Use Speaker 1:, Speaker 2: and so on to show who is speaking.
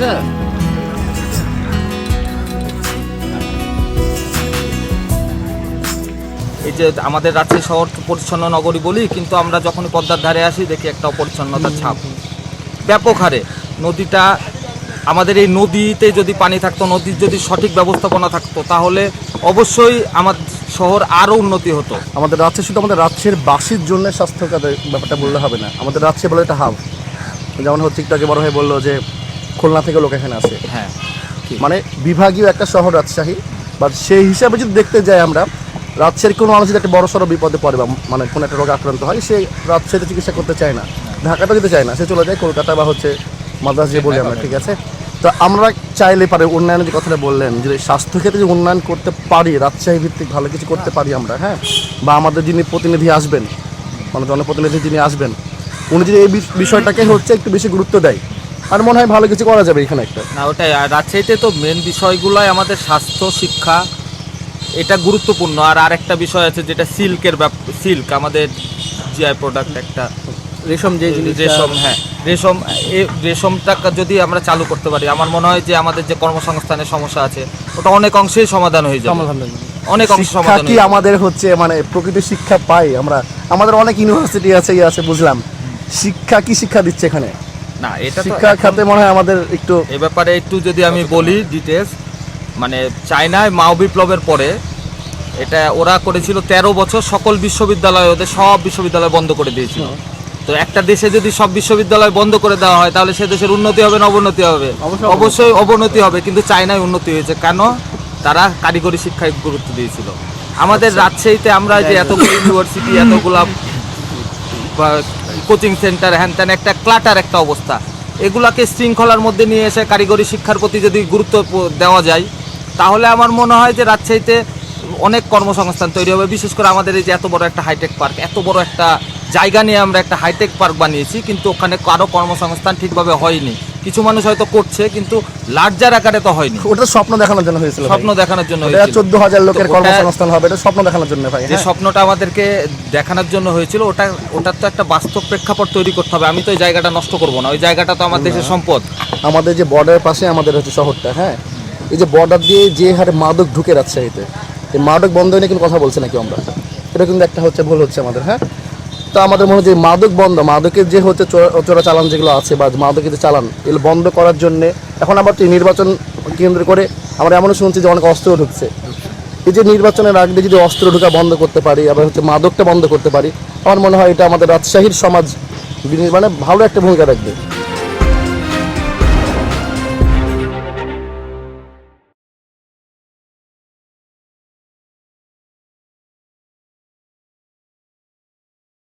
Speaker 1: আছে।
Speaker 2: এই যে আমাদের রাজশাহী শহর পরিচ্ছন্ন নগরী বলি, কিন্তু আমরা যখন পদ্মার ধারে আসি দেখি একটা অপরিচ্ছন্নতার ছাপ ব্যাপক হারে। নদীটা আমাদের এই নদীতে যদি পানি থাকতো, নদীর যদি সঠিক ব্যবস্থাপনা থাকতো, তাহলে অবশ্যই আমার শহর আরও উন্নতি হতো।
Speaker 3: আমাদের রাজশাহী শুধু আমাদের রাজশাহীর বাসীর জন্য স্বাস্থ্যকর ব্যাপারটা বললে হবে না, আমাদের রাজশাহী বলে একটা হাব। যেমন হচ্ছে একটু আগে বড় ভাই বললো যে খুলনা থেকে লোক এখানে আসে,
Speaker 2: হ্যাঁ,
Speaker 3: মানে বিভাগীয় একটা শহর রাজশাহী। বা সেই হিসাবে যদি দেখতে যাই আমরা, রাজশাহীর কোনো মানুষ যদি একটা বড় সড়ো বিপদে পড়ে বা মানে কোনো একটা রোগে আক্রান্ত হয়, সে রাজশাহীতে চিকিৎসা করতে চায় না, ঢাকাতে যেতে চায় না, সে চলে যায় কলকাতা বা হচ্ছে মাদ্রাস যে বলি আমরা, ঠিক আছে। তো আমরা চাইলে পারে উন্নয়নের যে কথাটা বললেন, যে স্বাস্থ্যক্ষেত্রে যে উন্নয়ন করতে পারি, রাজশাহী ভিত্তিক ভালো কিছু করতে পারি আমরা, হ্যাঁ, বা আমাদের যিনি প্রতিনিধি আসবেন, মানে জনপ্রতিনিধি যিনি আসবেন, উনি যদি এই বিষয়টাকে হচ্ছে একটু বেশি গুরুত্ব দেয়, আর মনে হয় ভালো কিছু করা যাবে এখানে একটা।
Speaker 2: না ওটাই, আর রাজশাহীতে তো মেন বিষয়গুলোই আমাদের স্বাস্থ্য, শিক্ষা, এটা গুরুত্বপূর্ণ। আর আরেকটা বিষয় আছে যেটা সিল্কের সিল্ক, আমাদের জিআই প্রোডাক্ট একটা
Speaker 3: রেশম, যে
Speaker 2: রেশম, হ্যাঁ রেশম, এই রেশমটা যদি আমরা চালু করতে পারি, আমার মনে হয় যে আমাদের যে কর্মসংস্থানের সমস্যা আছে ওটা অনেক অংশেই সমাধান হয়ে যাবে। অনেক অংশ সমাধান
Speaker 3: কি আমাদের হচ্ছে মানে প্রকৃত শিক্ষা পাই আমরা, আমাদের অনেক ইউনিভার্সিটি আছে, আছে বুঝলাম, শিক্ষা কি শিক্ষা দিচ্ছে এখানে?
Speaker 2: না, এটা
Speaker 3: শিক্ষা খাতে মনে হয় আমাদের একটু
Speaker 2: এ ব্যাপারে একটু যদি আমি বলি ডিটেলস, মানে চায়নায় মাও বিপ্লবের পরে এটা ওরা করেছিল 13 বছর সকল বিশ্ববিদ্যালয়, ওদের সব বিশ্ববিদ্যালয় বন্ধ করে দিয়েছিল। তো একটা দেশে যদি সব বিশ্ববিদ্যালয় বন্ধ করে দেওয়া হয়, তাহলে সে দেশের উন্নতি হবে না অবনতি হবে? অবশ্যই অবনতি হবে। কিন্তু চায়নায় উন্নতি হয়েছে কেন? তারা কারিগরি শিক্ষায় গুরুত্ব দিয়েছিল। আমাদের রাজশাহীতে আমরা যে এতগুলো ইউনিভার্সিটি, এতগুলা কোচিং সেন্টার, হ্যান ত্যান, একটা ক্লাটার একটা অবস্থা, এগুলাকে শৃঙ্খলার মধ্যে নিয়ে এসে কারিগরি শিক্ষার প্রতি যদি গুরুত্ব দেওয়া যায়, তাহলে আমার মনে হয় যে রাজশাহীতে অনেক কর্মসংস্থান তৈরি হবে। বিশেষ করে আমাদের এই যে এত বড় একটা হাইটেক পার্ক, এত বড় একটা জায়গা নিয়ে আমরা একটা হাইটেক পার্ক বানিয়েছি, কিন্তু ওখানে কারো কর্মসংস্থান ঠিকভাবে হয়নি। কিছু মানুষ হয়তো করছে, কিন্তু লার্জার আকারে তো হয়নি।
Speaker 3: ওটা স্বপ্ন দেখানোর জন্য হয়েছিল,
Speaker 2: স্বপ্ন দেখানোর জন্য,
Speaker 3: 14,000 লোকের কর্মসংস্থান হবে, এটা স্বপ্ন দেখানোর জন্য ভাই।
Speaker 2: যে স্বপ্নটা আমাদেরকে দেখানোর জন্য হয়েছিল, ওটার তো একটা বাস্তব প্রেক্ষাপট তৈরি করতে হবে। আমি তো ওই জায়গাটা নষ্ট করব না, ওই জায়গাটা তো আমার দেশের সম্পদ।
Speaker 3: আমাদের যে বর্ডারের পাশে আমাদের হচ্ছে শহরটা, হ্যাঁ, এই যে বর্ডার দিয়ে যে হারে মাদক ঢুকে রাজশাহীতে, এই মাদক বন্ধ হয়ে কিন্তু কথা বলছে নাকি আমরা, এটা কিন্তু একটা হচ্ছে ভুল হচ্ছে আমাদের, হ্যাঁ। তো আমাদের মনে হয় যে মাদক বন্ধ, মাদকের যে হচ্ছে চোরা চালান যেগুলো আছে, বা মাদকের যে চালান, এগুলো বন্ধ করার জন্যে এখন আবার নির্বাচন কেন্দ্র করে আমরা এমনও শুনছি যে অনেক অস্ত্র ঢুকছে। এই যে নির্বাচনের আগে যদি অস্ত্র ঢোকা বন্ধ করতে পারি, আবার হচ্ছে মাদকটা বন্ধ করতে পারি, আমার মনে হয় এটা আমাদের রাজশাহীর সমাজ মানে ভালো একটা ভূমিকা রাখবে।